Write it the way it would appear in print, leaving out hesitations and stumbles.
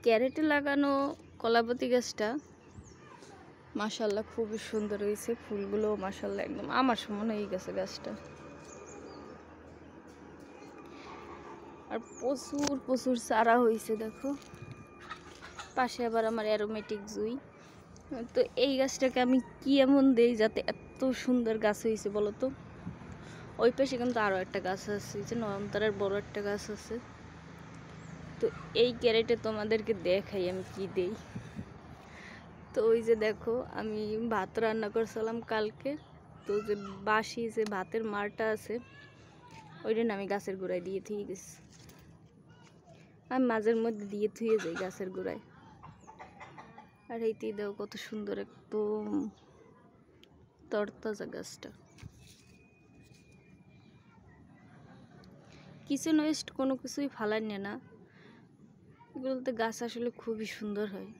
ক্যারেটে লাগানো কলাপাতি গাছটা মাশাআল্লাহ খুবই সুন্দর হয়েছে। ফুলগুলো মাশাআল্লাহ একদম আমার সমান হয়ে গেছে গাছটা। আর প্রচুর প্রচুর চারা হয়েছে দেখো। পাশে আবার আমার অ্যারোমেটিক জুই। তো এই গাছটাকে আমি কি এমন দেই যাতে এত সুন্দর গাছ হয়েছে বলো তো। ওই পাশে কিন্তু আরও একটা গাছ আছে, যে নয়নতারার বড় একটা গাছ আছে। তো এই ক্যারেটে তোমাদেরকে দেখাই আমি কি দেই। তো ওই যে দেখো আমি ভাত রান্না করছিলাম কালকে, তো যে বাসি যে ভাতের মারটা আছে ওইটা আমি গাছের গোড়ায় দিয়ে থুয়ে গেছি। আমি মাঝের মধ্যে দিয়ে থুয়ে যাই গাছের গোড়ায়। আর এইতেই দেখো কত সুন্দর একদম তরতাজা গাছটা। কিচেন ওয়েস্ট কোনো কিছুই ফালাই না, এগুলোতে গাছ আসলে খুবই সুন্দর হয়।